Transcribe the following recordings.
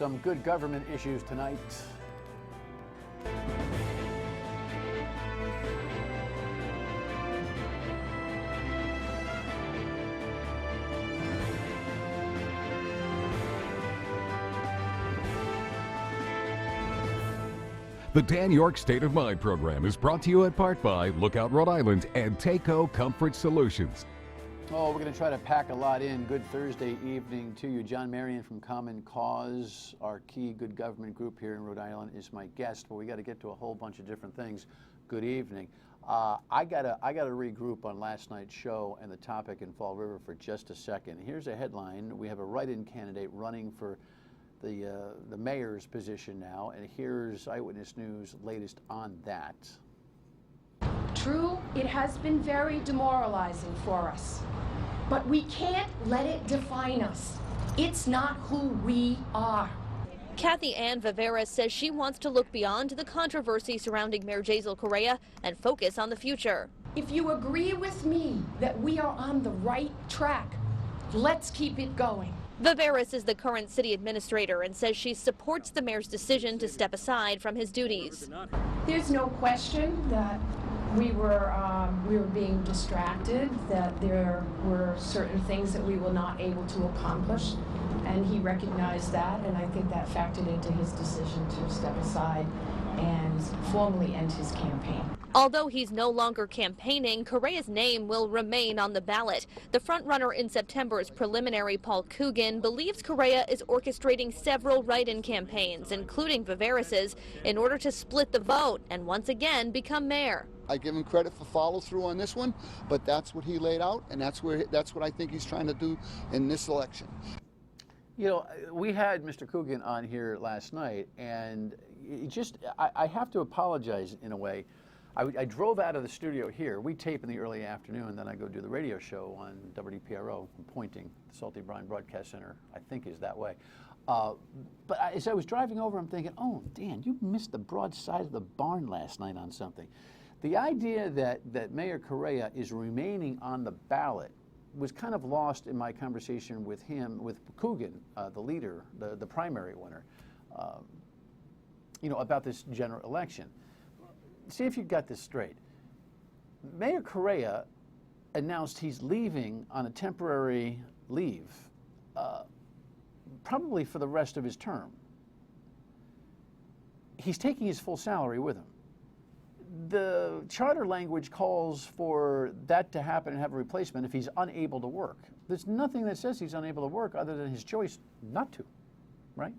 Some good government issues tonight. The Dan York State of Mind program is brought to you in part by Lookout Rhode Island and Takeo Comfort Solutions. Oh, we're going to try to pack a lot in. Good Thursday evening to you. John Marion from Common Cause, our key good government group here in Rhode Island, is my guest. But we got to get to a whole bunch of different things. Good evening. I gotta regroup on last night's show and the topic in Fall River for just a second. Here's a headline. We have a write-in candidate running for the mayor's position now, and here's Eyewitness News' latest on that. True, it has been very demoralizing for us, but we can't let it define us. It's not who we are. Kathy Ann Viveras says she wants to look beyond the controversy surrounding Mayor Jazel Correa and focus on the future. If you agree with me that we are on the right track, let's keep it going. Viveras is the current city administrator and says she supports the mayor's decision to step aside from his duties. There's no question that we were being distracted, that there were certain things that we were not able to accomplish, and he recognized that, and I think that factored into his decision to step aside and formally end his campaign. Although he's no longer campaigning, Correa's name will remain on the ballot. The frontrunner in September's preliminary, Paul Coogan, believes Correa is orchestrating several write-in campaigns, including Viveras's, in order to split the vote and once again become mayor. I give him credit for follow-through on this one, but that's what he laid out, and that's what I think he's trying to do in this election. You know, we had Mr. Coogan on here last night, and I have to apologize in a way. I drove out of the studio here. We tape in the early afternoon, then I go do the radio show on WPRO from Pointing, the Salty Brine Broadcast Center, I think is that way. But as I was driving over, I'm thinking, oh, Dan, you missed the broad side of the barn last night on something. The idea that Mayor Correa is remaining on the ballot was kind of lost in my conversation with him, with Coogan, the leader, the primary winner, about this general election. See if you got this straight. Mayor Correa announced he's leaving on a temporary leave, probably for the rest of his term. He's taking his full salary with him. The charter language calls for that to happen and have a replacement if he's unable to work. There's nothing that says he's unable to work other than his choice not to, right?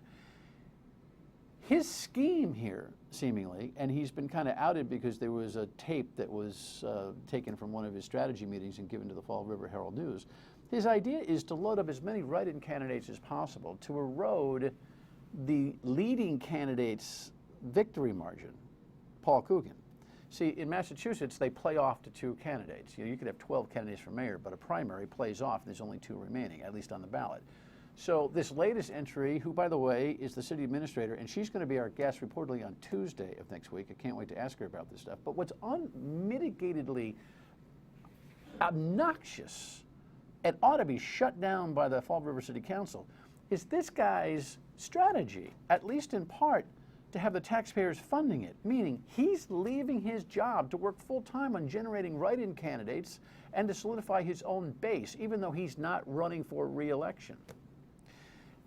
His scheme here, seemingly, and he's been kind of outed because there was a tape that was taken from one of his strategy meetings and given to the Fall River Herald News. His idea is to load up as many write-in candidates as possible to erode the leading candidate's victory margin, Paul Coogan. See, in Massachusetts, they play off to two candidates. You could have 12 candidates for mayor, but a primary plays off, and there's only two remaining, at least on the ballot. So this latest entry, who, by the way, is the city administrator, and she's going to be our guest reportedly on Tuesday of next week. I can't wait to ask her about this stuff. But what's unmitigatedly obnoxious and ought to be shut down by the Fall River City Council is this guy's strategy, at least in part, to have the taxpayers funding it, meaning he's leaving his job to work full-time on generating write-in candidates and to solidify his own base, even though he's not running for re-election,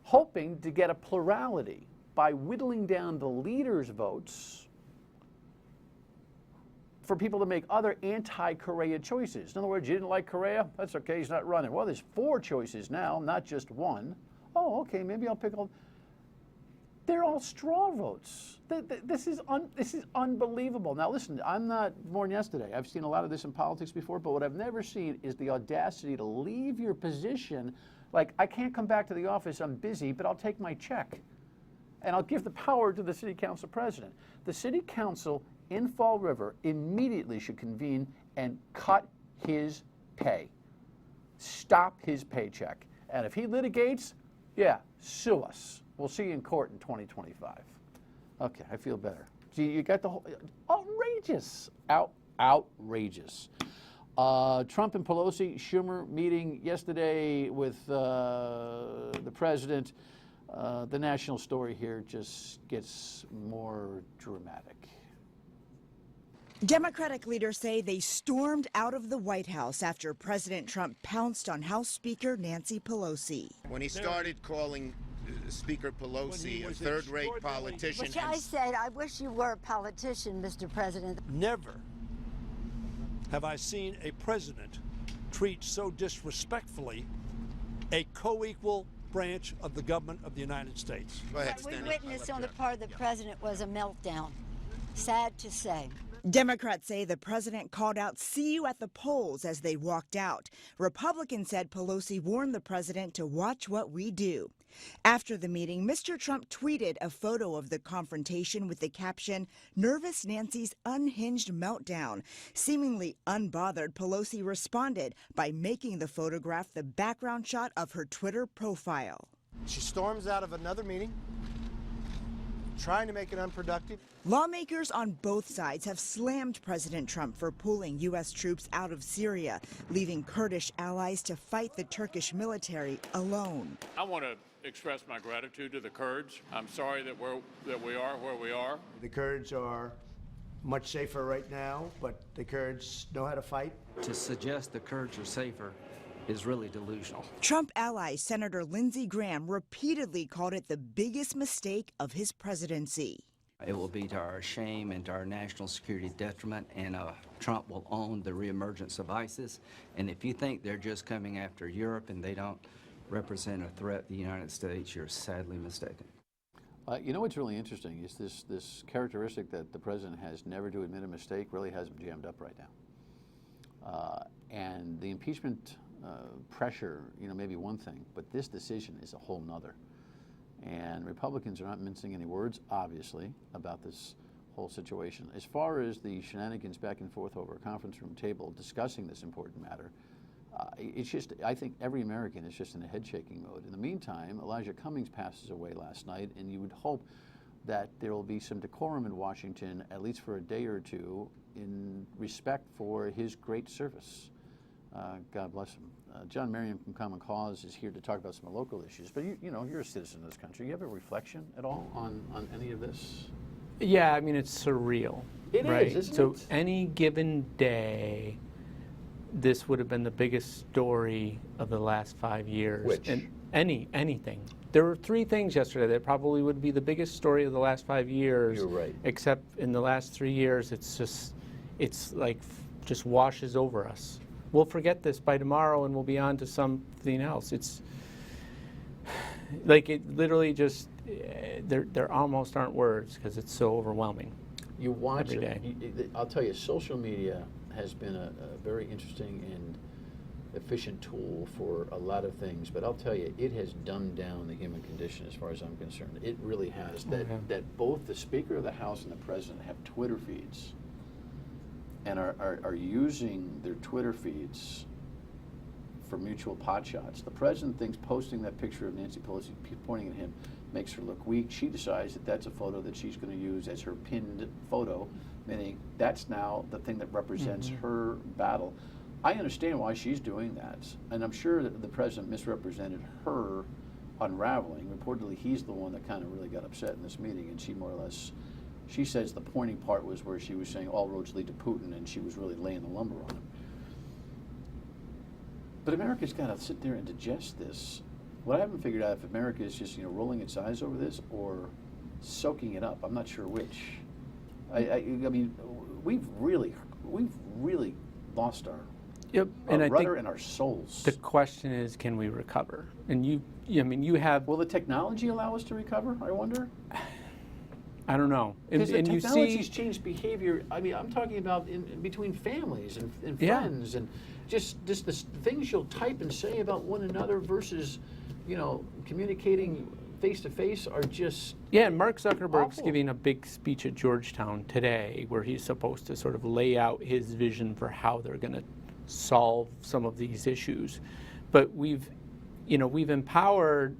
hoping to get a plurality by whittling down the leaders' votes for people to make other anti-Correa choices. In other words, you didn't like Correa? That's okay, he's not running. Well, there's 4 choices now, not just 1. Oh, okay, maybe I'll pick all. They're all straw votes. This is unbelievable. Now listen, I'm not born yesterday. I've seen a lot of this in politics before, but what I've never seen is the audacity to leave your position like, I can't come back to the office, I'm busy, but I'll take my check. And I'll give the power to the city council president. The city council in Fall River immediately should convene and cut his pay. Stop his paycheck. And if he litigates, yeah, sue us. We'll see you in court in 2025. Okay, I feel better. See, you got the whole, outrageous, outrageous. Trump and Pelosi, Schumer meeting yesterday with the president. the national story here just gets more dramatic. Democratic leaders say they stormed out of the White House after President Trump pounced on House Speaker Nancy Pelosi. When he started calling Speaker Pelosi a third-rate politician. Which I said, I wish you were a politician, Mr. President. Never have I seen a president treat so disrespectfully a co-equal branch of the government of the United States. Go ahead, What we Stanley. witnessed on the part of the president was a meltdown. Sad to say. Democrats say the president called out, "See you at the polls," as they walked out. Republicans said Pelosi warned the president to watch what we do. After the meeting, Mr. Trump tweeted a photo of the confrontation with the caption, "Nervous Nancy's unhinged meltdown." Seemingly unbothered, Pelosi responded by making the photograph the background shot of her Twitter profile. She storms out of another meeting, trying to make it unproductive. Lawmakers on both sides have slammed President Trump for pulling U.S. troops out of Syria, leaving Kurdish allies to fight the Turkish military alone. I want to express my gratitude to the Kurds. I'm sorry that we are where we are. The Kurds are much safer right now, but the Kurds know how to fight. To suggest the Kurds are safer is really delusional. Trump ally Senator Lindsey Graham repeatedly called it the biggest mistake of his presidency. It will be to our shame and to our national security detriment, and Trump will own the reemergence of ISIS. And if you think they're just coming after Europe and they don't represent a threat to the United States, you're sadly mistaken. You know what's really interesting is this characteristic that the president has never to admit a mistake really has him jammed up right now. And the impeachment pressure, may be one thing, but this decision is a whole nother. And Republicans are not mincing any words, obviously, about this whole situation. As far as the shenanigans back and forth over a conference room table discussing this important matter, it's just, I think every American is just in a head-shaking mode. In the meantime, Elijah Cummings passes away last night, and you would hope that there will be some decorum in Washington, at least for a day or two, in respect for his great service. God bless him. John Marion from Common Cause is here to talk about some local issues, but you're a citizen of this country. You have a reflection at all on any of this? Yeah, I mean, it's surreal. It right? is, isn't so it? Any given day, this would have been the biggest story of the last 5 years. Which? And anything. There were 3 things yesterday that probably would be the biggest story of the last 5 years. You're right. Except in the last 3 years, it's like just washes over us. We'll forget this by tomorrow and we'll be on to something else. It's like it literally just, there almost aren't words because it's so overwhelming. You watch every it. day. I'll tell you, social media has been a very interesting and efficient tool for a lot of things, but I'll tell you, it has dumbed down the human condition as far as I'm concerned. It really has. That both the Speaker of the House and the President have Twitter feeds and are using their Twitter feeds for mutual pot shots. The President thinks posting that picture of Nancy Pelosi pointing at him makes her look weak. She decides that that's a photo that she's going to use as her pinned photo, meaning that's now the thing that represents her battle. I understand why she's doing that, and I'm sure that the President misrepresented her unraveling. Reportedly, he's the one that kind of really got upset in this meeting, and she more or less, she says the pointing part was where she was saying all roads lead to Putin, and she was really laying the lumber on him. But America's got to sit there and digest this. What I haven't figured out if America is just rolling its eyes over this or soaking it up. I'm not sure which. I mean, we've really lost our rudder and our souls. The question is, can we recover? And you have. Will the technology allow us to recover? I wonder. I don't know. Because the technology's changed behavior. I mean, I'm talking about in between families and friends and just the things you'll type and say about one another versus, communicating face to face are just and Mark Zuckerberg's awful. giving a big speech at Georgetown today where he's supposed to sort of lay out his vision for how they're going to solve some of these issues. But we've empowered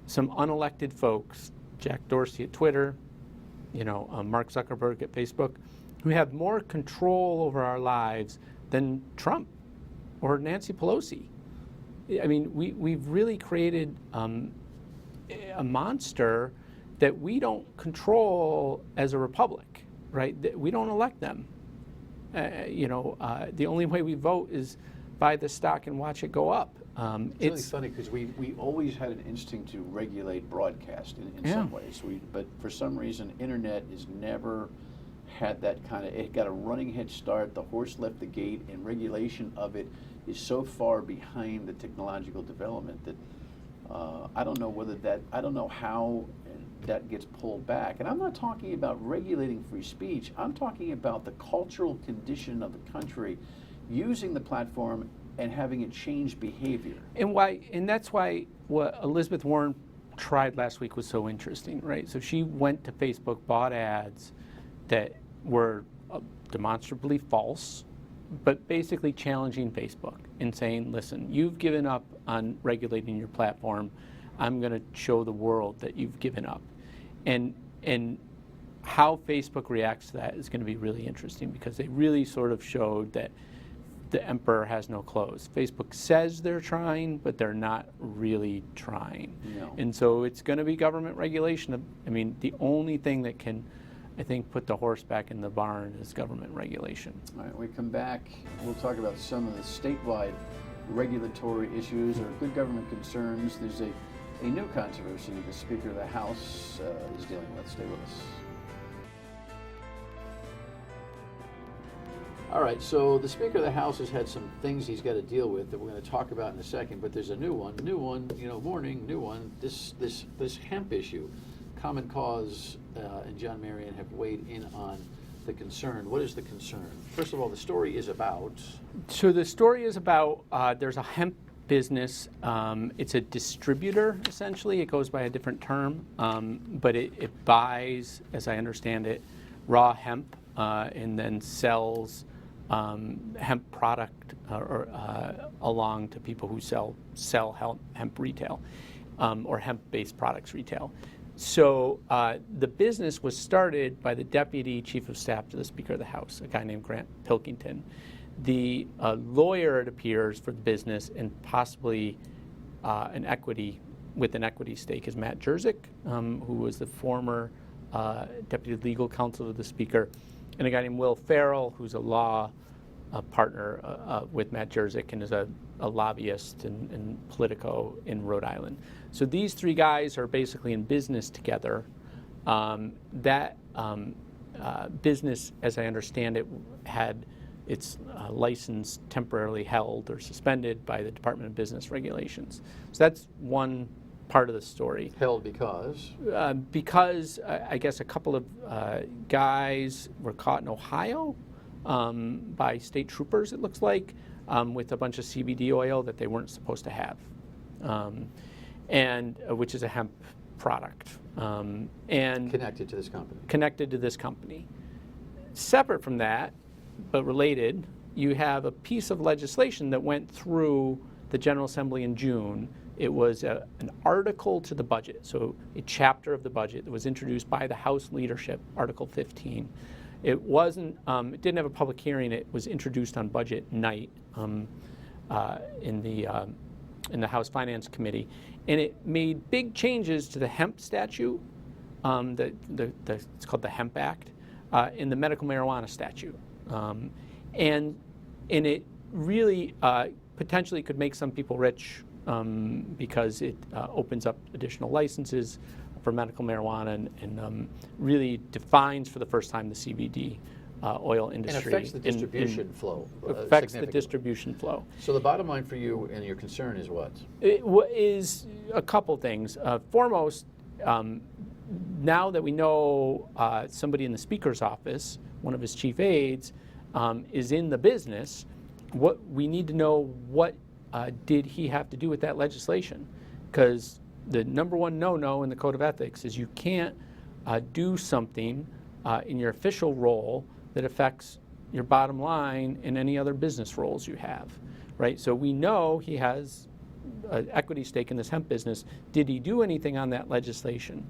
some unelected folks, Jack Dorsey at Twitter, Mark Zuckerberg at Facebook, who have more control over our lives than Trump or Nancy Pelosi. I mean, we've really created a monster that we don't control as a republic, right? We don't elect them. The only way we vote is buy the stock and watch it go up. It's really funny because we always had an instinct to regulate broadcast in some ways. But for some reason, internet has never had that kind of, it got a running head start. The horse left the gate, and regulation of it is so far behind the technological development that I don't know how that gets pulled back. And I'm not talking about regulating free speech. I'm talking about the cultural condition of the country using the platform and having it change behavior. And that's why what Elizabeth Warren tried last week was so interesting, right? So she went to Facebook, bought ads that were demonstrably false, but basically challenging Facebook and saying, listen, you've given up on regulating your platform. I'm going to show the world that you've given up. And how Facebook reacts to that is going to be really interesting, because they really sort of showed that the emperor has no clothes. Facebook says they're trying, but they're not really trying. No. And so it's going to be government regulation. I mean, the only thing that can, I think, put the horse back in the barn is government regulation. All right, when we come back, we'll talk about some of the statewide regulatory issues or good government concerns. There's a new controversy the Speaker of the House is dealing with. Stay with us. All right, so the Speaker of the House has had some things he's got to deal with that we're going to talk about in a second, but there's a new one, morning, new one, this hemp issue. Common Cause and John Marion have weighed in on the concern. What is the concern? First of all, the story is about... So the story is about, there's a hemp business. It's a distributor, essentially. It goes by a different term, but it buys, as I understand it, raw hemp and then sells hemp product along to people who sell hemp retail or hemp-based products retail. So the business was started by the Deputy Chief of Staff to the Speaker of the House, a guy named Grant Pilkington. The lawyer, it appears, for the business and possibly an equity stake is Matt Jerzyk, who was the former Deputy Legal Counsel of the Speaker, and a guy named Will Farrell, who's a law partner with Matt Jerzyk and is a lobbyist and Politico in Rhode Island. So these three guys are basically in business together. That business, as I understand it, had its license temporarily held or suspended by the Department of Business Regulations. So that's one part of the story. Held because? Because I guess a couple of guys were caught in Ohio by state troopers, it looks like, with a bunch of CBD oil that they weren't supposed to have, and which is a hemp product. And connected to this company. Connected to this company. Separate from that, but related, you have a piece of legislation that went through the General Assembly in June. It was an article to the budget, so a chapter of the budget that was introduced by the House leadership, Article 15. It wasn't. It didn't have a public hearing. It was introduced on budget night in the House Finance Committee, and it made big changes to the hemp statute. It's called the Hemp Act, in the medical marijuana statute, and it really potentially could make some people rich. Because it opens up additional licenses for medical marijuana and really defines for the first time the CBD oil industry. And affects the distribution flow. Affects the distribution flow. So the bottom line for you and your concern is what? It is a couple things. Foremost, now that we know somebody in the Speaker's office, one of his chief aides, is in the business, what we need to know what did he have to do with that legislation? Because the number one no-no in the Code of Ethics is you can't do something in your official role that affects your bottom line in any other business roles you have, right? So we know he has an equity stake in this hemp business. Did he do anything on that legislation?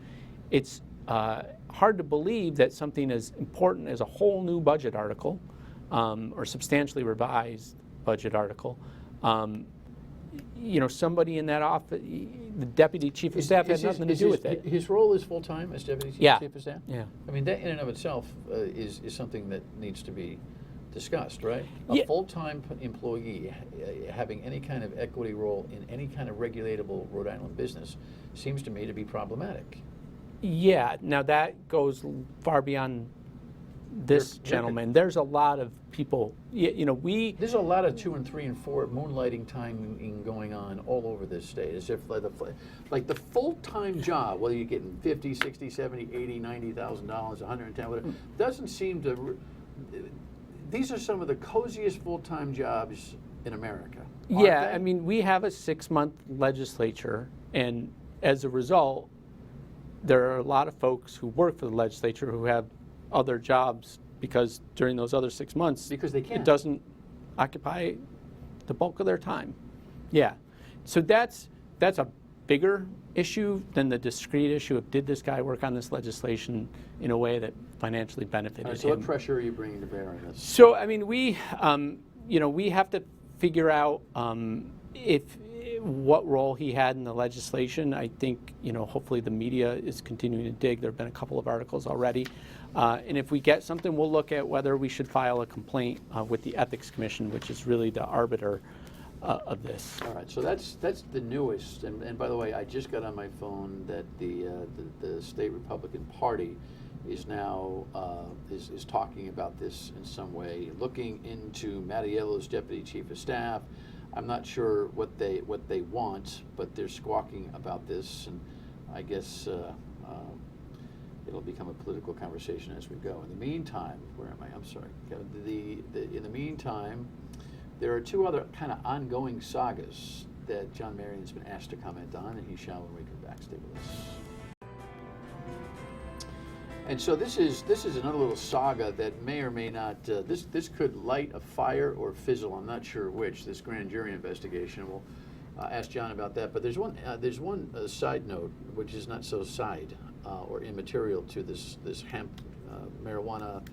It's hard to believe that something as important as a whole new budget article or substantially revised budget article, somebody in that office, the deputy chief of staff had nothing to do with it. His role is full-time as deputy chief of staff? Yeah. I mean, that in and of itself is something that needs to be discussed, right? A full-time employee having any kind of equity role in any kind of regulatable Rhode Island business seems to me to be problematic. Yeah, now that goes far beyond this gentleman. There's a lot of people, There's a lot of 2 and 3 and 4 moonlighting time going on all over this state, as if like the full-time job, whether you're getting $50, $60, $70, $80, $90,000, $110, whatever, doesn't seem to. These are some of the coziest full-time jobs in America. Yeah, I mean, we have a 6-month legislature, and as a result, there are a lot of folks who work for the legislature who have other jobs because during those other 6 months, because they can, it doesn't occupy the bulk of their time. Yeah, so that's a bigger issue than the discrete issue of did this guy work on this legislation in a way that financially benefited him. So what pressure are you bringing to bear on this? So I mean, we have to figure out what role he had in the legislation. I think hopefully the media is continuing to dig. There have been a couple of articles already, and if we get something, we'll look at whether we should file a complaint with the Ethics Commission, which is really the arbiter of this. All right, so that's the newest. And by the way, I just got on my phone that the state Republican Party is now is talking about this in some way, looking into Mattiello's deputy chief of staff. I'm not sure what they want, but they're squawking about this, and I guess it'll become a political conversation as we go. In the meantime, where am I? I'm sorry. In the meantime, there are 2 other kind of ongoing sagas that John Marion has been asked to comment on, and he shall when we come back. Stay with us. And so this is another little saga that may or may not. This could light a fire or fizzle. I'm not sure which. This grand jury investigation. We'll ask John about that. But there's one side note which is not so side or immaterial to this hemp marijuana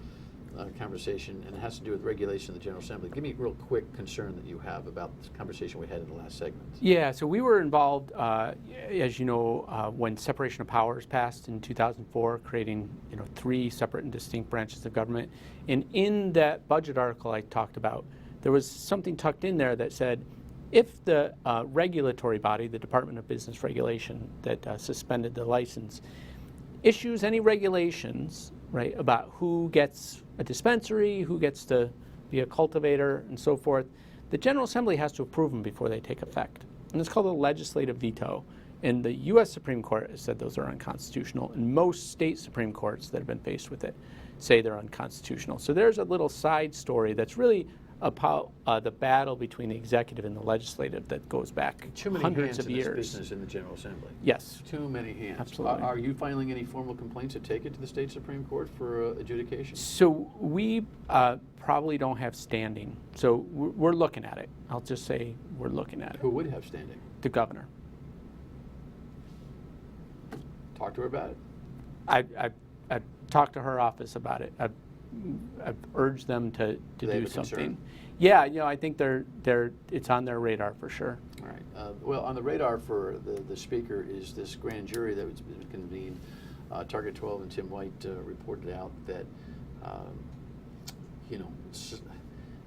conversation, and it has to do with regulation of the General Assembly. Give me a real quick concern that you have about this conversation we had in the last segment. Yeah, so we were involved, as you know, when separation of powers passed in 2004, creating 3 separate and distinct branches of government. And in that budget article I talked about, there was something tucked in there that said, if the regulatory body, the Department of Business Regulation that suspended the license, issues any regulations, right, about who gets a dispensary, who gets to be a cultivator, and so forth, the General Assembly has to approve them before they take effect. And it's called a legislative veto. And the U.S. Supreme Court has said those are unconstitutional, and most state Supreme Courts that have been faced with it say they're unconstitutional. So there's a little side story that's really about the battle between the executive and the legislative that goes back hundreds of years. Too many hands in this business in the General Assembly. Yes. Too many hands. Absolutely. Are you filing any formal complaints to take it to the state Supreme Court for adjudication? So we probably don't have standing. So we're looking at it. I'll just say we're looking at it. Who would have standing? The governor. Talk to her about it. I've talked to her office about it. I've urged them to do something. Concern? Yeah, I think it's on their radar for sure. All right. Well, on the radar for the speaker is this grand jury that was convened. Target 12 and Tim White reported out that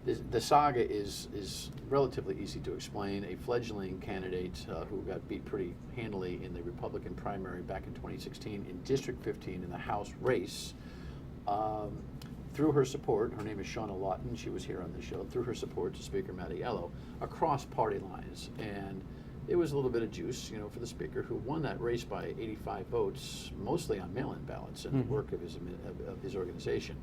the saga is relatively easy to explain. A fledgling candidate who got beat pretty handily in the Republican primary back in 2016 in District 15 in the House race. Through her support, her name is Shauna Lawton, she was here on the show, through her support to Speaker Mattiello, across party lines. And it was a little bit of juice, for the speaker, who won that race by 85 votes, mostly on mail-in ballots and the work of his organization.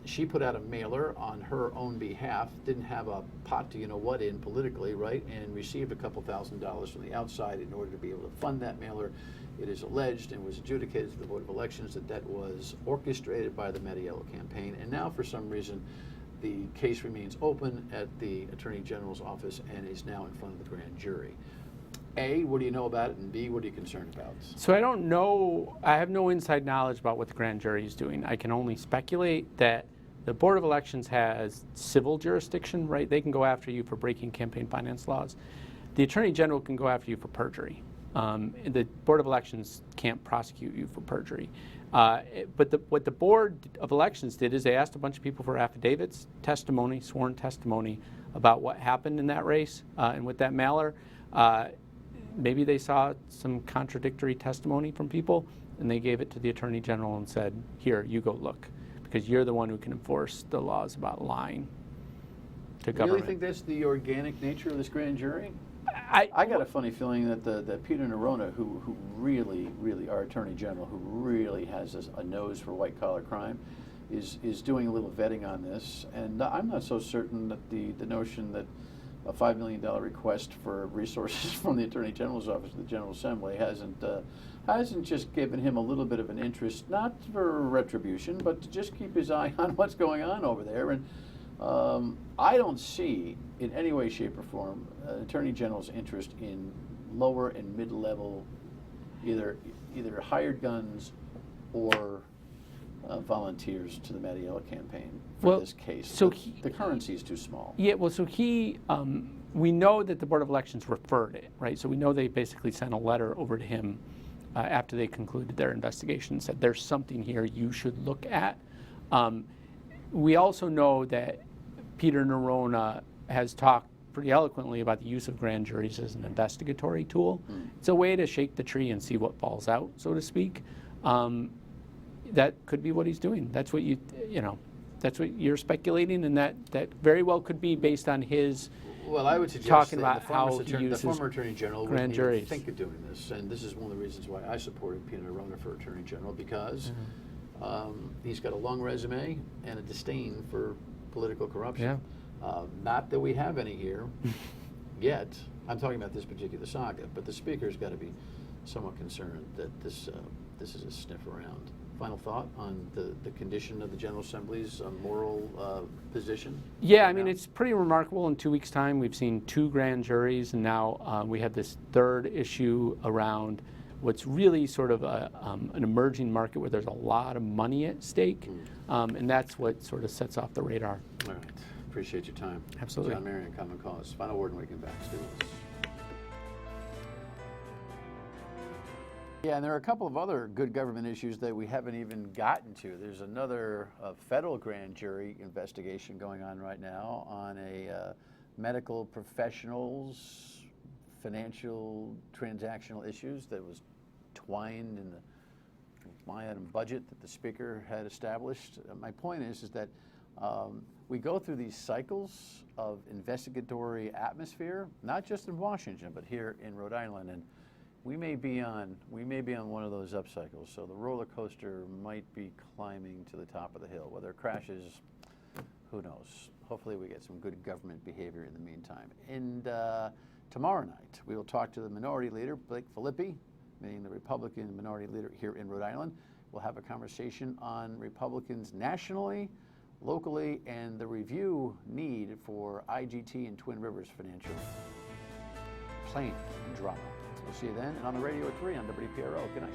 She put out a mailer on her own behalf, didn't have a pot to what in politically, right, and received a couple $1,000s from the outside in order to be able to fund that mailer. It is alleged and was adjudicated to the Board of Elections that was orchestrated by the Mattiello campaign, and now for some reason the case remains open at the Attorney General's office and is now in front of the grand jury. A, what do you know about it, and B, what are you concerned about? So I don't know, I have no inside knowledge about what the grand jury is doing. I can only speculate that the Board of Elections has civil jurisdiction, right? They can go after you for breaking campaign finance laws. The Attorney General can go after you for perjury. The Board of Elections can't prosecute you for perjury. But what the Board of Elections did is they asked a bunch of people for affidavits, testimony, sworn testimony about what happened in that race and with that mailer. Maybe they saw some contradictory testimony from people, and they gave it to the Attorney General and said, here, you go look, because you're the one who can enforce the laws about lying to government. You really think that's the organic nature of this grand jury? I got a funny feeling that Peter Nerona, who really, our Attorney General, who really has a nose for white-collar crime, is doing a little vetting on this. And I'm not so certain that the notion that a $5 million request for resources from the Attorney General's office to the General Assembly hasn't just given him a little bit of an interest, not for retribution, but to just keep his eye on what's going on over there. And I don't see in any way, shape, or form Attorney General's interest in lower and mid-level, either hired guns or volunteers to the Marion campaign for this case. So the currency is too small. Yeah, well, so we know that the Board of Elections referred it, right? So we know they basically sent a letter over to him after they concluded their investigation and said, there's something here you should look at. We also know that Peter Nerona has talked pretty eloquently about the use of grand juries as an investigatory tool. It's a way to shake the tree and see what falls out, so to speak. That could be what he's doing. That's what that's what you're speculating, and that very well could be based on his I would suggest talking that about how he uses the former Attorney General grand wouldn't juries. even think of doing this, and this is one of the reasons why I supported Peter Nerona for Attorney General, because he's got a long resume and a disdain for political corruption. Not that we have any here yet. I'm talking about this particular saga, but the Speaker's got to be somewhat concerned that this is a sniff around. Final thought on the condition of the General Assembly's moral position? Yeah, I mean, it's pretty remarkable. In 2 weeks' time, we've seen 2 grand juries, and now we have this third issue around what's really sort of an emerging market where there's a lot of money at stake, and that's what sort of sets off the radar. All right. Appreciate your time. Absolutely. John Marion, Common Cause. Final word and we can back. Stay with us. Yeah, and there are a couple of other good government issues that we haven't even gotten to. There's another federal grand jury investigation going on right now on a medical professionals' financial transactional issues that was twined in the line item budget that the Speaker had established. My point is that we go through these cycles of investigatory atmosphere, not just in Washington, but here in Rhode Island, and we may be on one of those up cycles. So the roller coaster might be climbing to the top of the hill. Whether it crashes, who knows? Hopefully we get some good government behavior in the meantime. And tomorrow night we will talk to the Minority Leader, Blake Filippi, meaning the Republican Minority Leader here in Rhode Island. We'll have a conversation on Republicans nationally, locally, and the review need for IGT and Twin Rivers financial planning and drama. We'll see you then, and on the radio at 3 on WPRO. Good night.